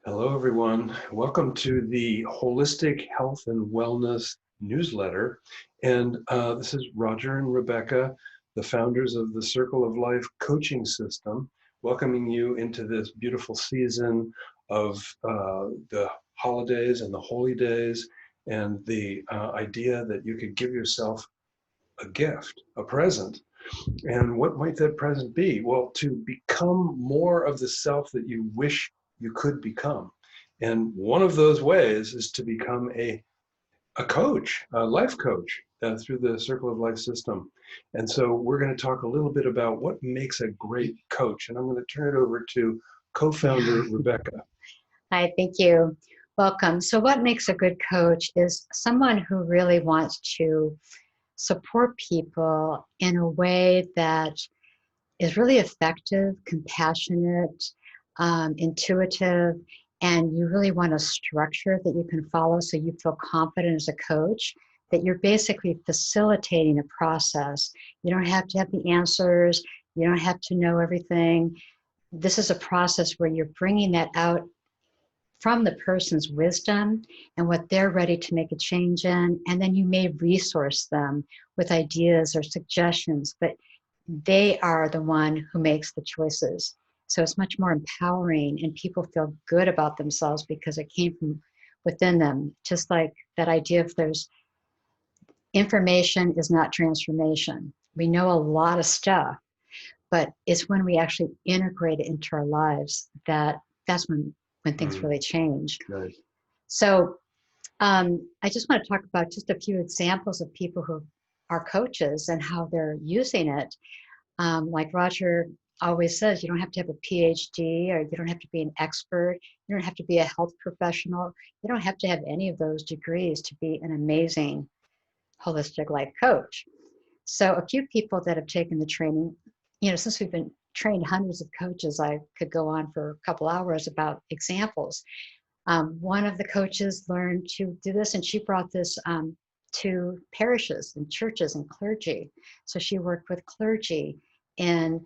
Hello, everyone. Welcome to the Holistic Health and Wellness newsletter. And this is Roger and Rebecca, the founders of the Circle of Life coaching system, welcoming you into this beautiful season of the holidays and the holy days, and the idea that you could give yourself a gift, a present. And what might that present be? Well, to become more of the self that you wish you could become. And one of those ways is to become a coach, a life coach through the Circle of Life system. And so we're going to talk a little bit about what makes a great coach. And I'm going to turn it over to co-founder Rebecca. Hi, thank you. Welcome. So what makes a good coach is someone who really wants to support people in a way that is really effective, compassionate, intuitive, and you really want a structure that you can follow so you feel confident as a coach, that you're basically facilitating a process. You don't have to have the answers. You don't have to know everything. This is a process where you're bringing that out from the person's wisdom and what they're ready to make a change in, and then you may resource them with ideas or suggestions, but they are the one who makes the choices. So it's much more empowering, and people feel good about themselves because it came from within them. Just like that idea, if there's information is not transformation. We know a lot of stuff, but it's when we actually integrate it into our lives that's when things really change. Nice. So I just want to talk about just a few examples of people who are coaches and how they're using it. Like Roger always says, you don't have to have a PhD, or you don't have to be an expert. You don't have to be a health professional. You don't have to have any of those degrees to be an amazing holistic life coach. So a few people that have taken the training, since we've been trained hundreds of coaches, I could go on for a couple hours about examples. One of the coaches learned to do this, and she brought this to parishes and churches and clergy. So she worked with clergy and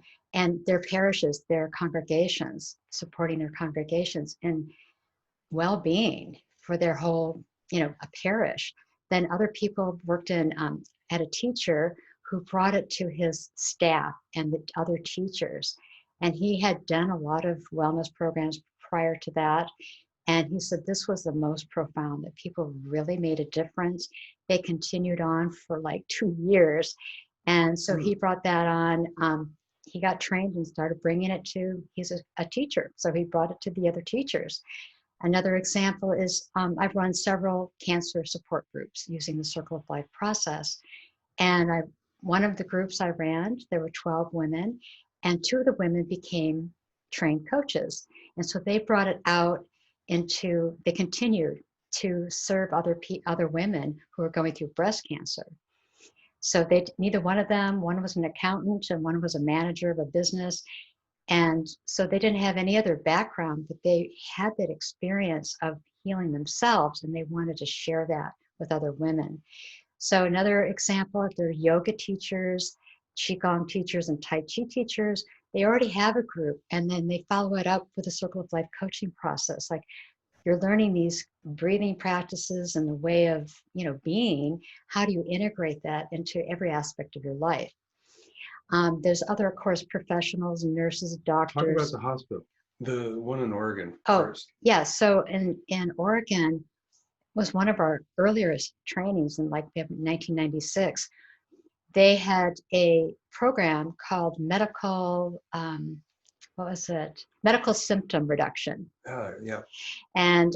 their parishes, their congregations, supporting their congregations in well-being for their whole, a parish. Then other people worked in had a teacher who brought it to his staff and the other teachers. And he had done a lot of wellness programs prior to that. And he said this was the most profound, that people really made a difference. They continued on for like 2 years. And so he brought that on. He got trained and started bringing it to, he's a teacher. So he brought it to the other teachers. Another example is I've run several cancer support groups using the Circle of Life process. And one of the groups I ran, there were 12 women, and 2 of the women became trained coaches. And so they brought it out they continued to serve other women who are going through breast cancer. So neither one of them, one was an accountant and one was a manager of a business. And so they didn't have any other background, but they had that experience of healing themselves, and they wanted to share that with other women. So another example, if they're yoga teachers, Qigong teachers, and Tai Chi teachers, they already have a group, and then they follow it up with a Circle of Life coaching process. Like, you're learning these breathing practices and the way of, being. How do you integrate that into every aspect of your life? There's other, of course, professionals, nurses, doctors. Talk about the hospital, the one in Oregon first. Yeah, so in Oregon was one of our earliest trainings in 1996. They had a program called medical symptom reduction. Yeah. And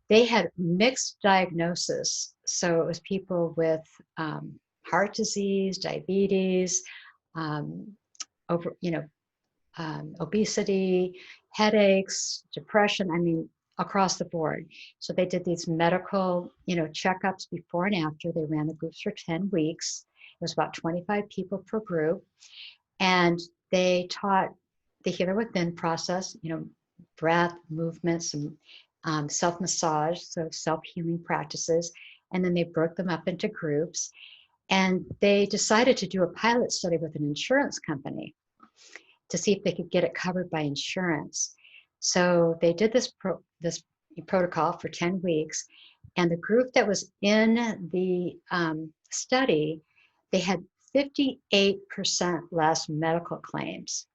they had mixed diagnosis. So it was people with heart disease, diabetes, obesity, headaches, depression, across the board. So they did these medical, checkups before and after. They ran the groups for 10 weeks. It was about 25 people per group. And they taught the Healer Within process, breath, movements, and self-massage, so self-healing practices. And then they broke them up into groups. And they decided to do a pilot study with an insurance company to see if they could get it covered by insurance. So they did this protocol for 10 weeks, and the group that was in the study, they had 58% less medical claims.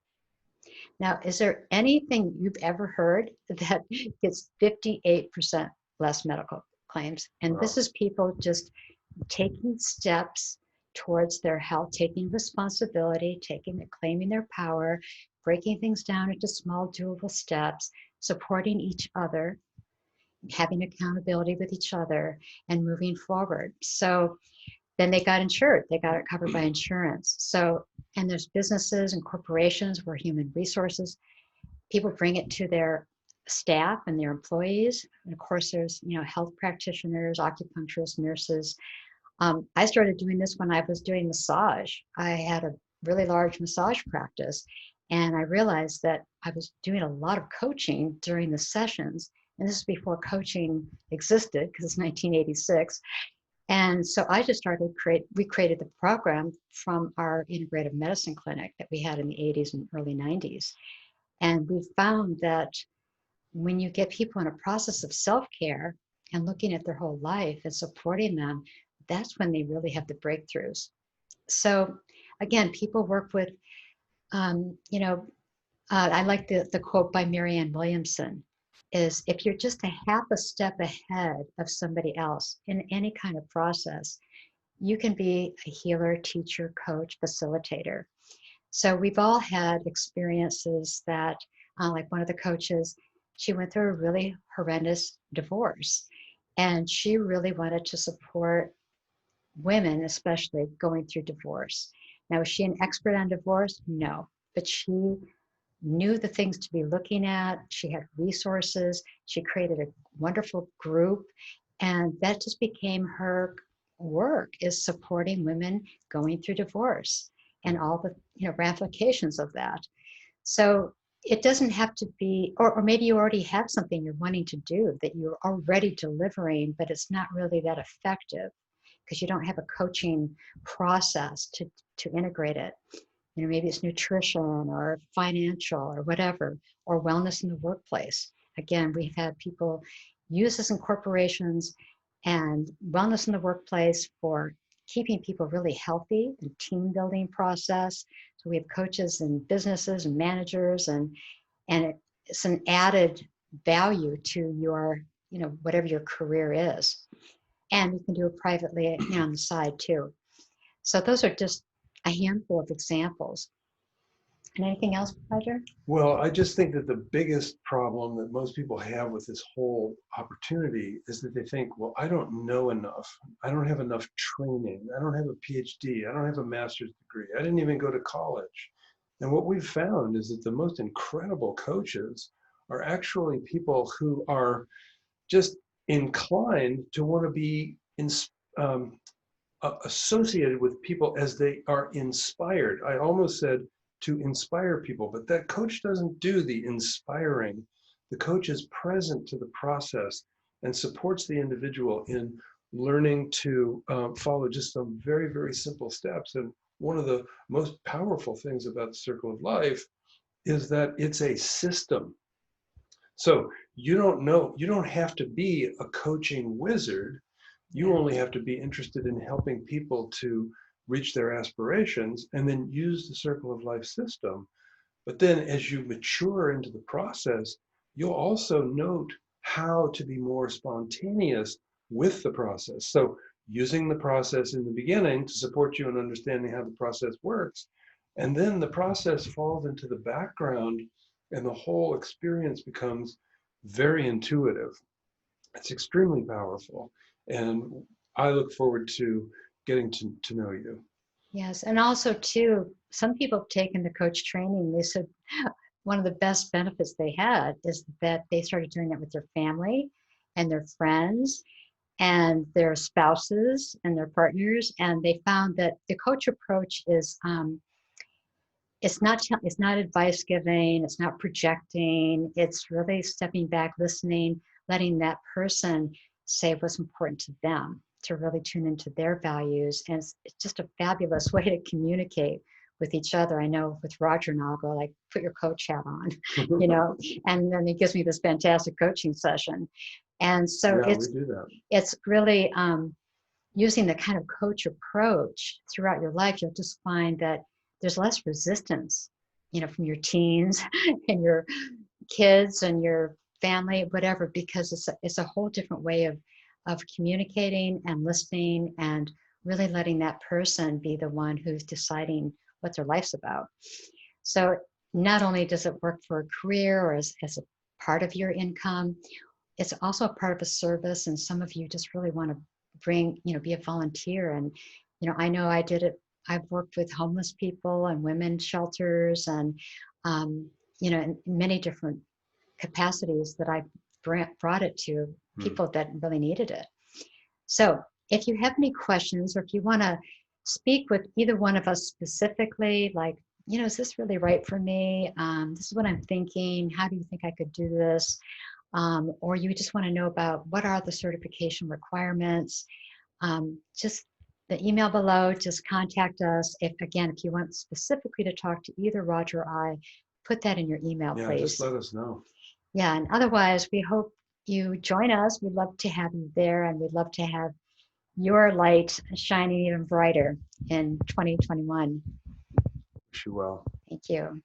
Now, is there anything you've ever heard that gets 58% less medical claims? And this Wow. is people just taking steps towards their health, taking responsibility, claiming their power, breaking things down into small doable steps, supporting each other, having accountability with each other, and moving forward. So then they got insured. They got it covered by insurance. So, and there's businesses and corporations where human resources people bring it to their staff and their employees. And of course, there's health practitioners, acupuncturists, nurses. I started doing this when I was doing massage. I had a really large massage practice, and I realized that I was doing a lot of coaching during the sessions. And this is before coaching existed, because it's 1986. And so I just we created the program from our integrative medicine clinic that we had in the 80s and early 90s. And we found that when you get people in a process of self-care and looking at their whole life and supporting them, that's when they really have the breakthroughs. So again, people work with, I like the quote by Marianne Williamson is, if you're just a half a step ahead of somebody else in any kind of process, you can be a healer, teacher, coach, facilitator. So we've all had experiences that, like one of the coaches, she went through a really horrendous divorce, and she really wanted to support women, especially going through divorce. Now, is she an expert on divorce? No, but she knew the things to be looking at. She had resources. She created a wonderful group, and that just became her work, is supporting women going through divorce and all the ramifications of that. So it doesn't have to be, or maybe you already have something you're wanting to do that you're already delivering, but it's not really that effective because you don't have a coaching process to integrate it. Maybe it's nutrition or financial or whatever, or wellness in the workplace. Again, we've had people use this in corporations and wellness in the workplace for keeping people really healthy, the team building process. So we have coaches and businesses and managers, and it's an added value to your, whatever your career is. And you can do it privately, on the side too. So those are just a handful of examples. And anything else, Roger? Well, I just think that the biggest problem that most people have with this whole opportunity is that they think, well, I don't know enough. I don't have enough training. I don't have a PhD. I don't have a master's degree. I didn't even go to college. And what we've found is that the most incredible coaches are actually people who are just inclined to want to be um, associated with people as they are inspired. I almost said to inspire people, but that coach doesn't do the inspiring. The coach is present to the process and supports the individual in learning to follow just some very, very simple steps. And one of the most powerful things about the Circle of Life is that it's a system. So you don't have to be a coaching wizard. You Yeah. only have to be interested in helping people to reach their aspirations and then use the Circle of Life system. But then as you mature into the process, you'll also note how to be more spontaneous with the process. So using the process in the beginning to support you in understanding how the process works. And then the process falls into the background and the whole experience becomes very intuitive. It's extremely powerful. And I look forward to getting to know you. Yes. And also, too, some people have taken the coach training. They said one of the best benefits they had is that they started doing it with their family and their friends and their spouses and their partners. And they found that the coach approach is, it's not advice giving, it's not projecting, it's really stepping back, listening, letting that person say what's important to them, to really tune into their values. And it's just a fabulous way to communicate with each other. I know with Roger and I'll go like, put your coach hat on, you know, and then he gives me this fantastic coaching session. And so Yeah, we do that. it's really using the kind of coach approach throughout your life. You'll just find that there's less resistance, you know, from your teens and your kids and your family, whatever, because it's a whole different way of communicating and listening and really letting that person be the one who's deciding what their life's about. So not only does it work for a career or as a part of your income, it's also a part of a service. And some of you just really want to bring, you know, be a volunteer. And, you know I did it. I've worked with homeless people and women's shelters and, you know, in many different capacities that I brought it to people that really needed it. So if you have any questions, or if you want to speak with either one of us specifically, like, you know, is this really right for me? This is what I'm thinking. How do you think I could do this? Or you just want to know about what are the certification requirements, just the email below, just contact us. If you want specifically to talk to either Roger or I, put that in your email, Yeah, please. just let us know. Yeah, and otherwise, we hope you join us. We'd love to have you there, and we'd love to have your light shining even brighter in 2021. Wish you well. Thank you.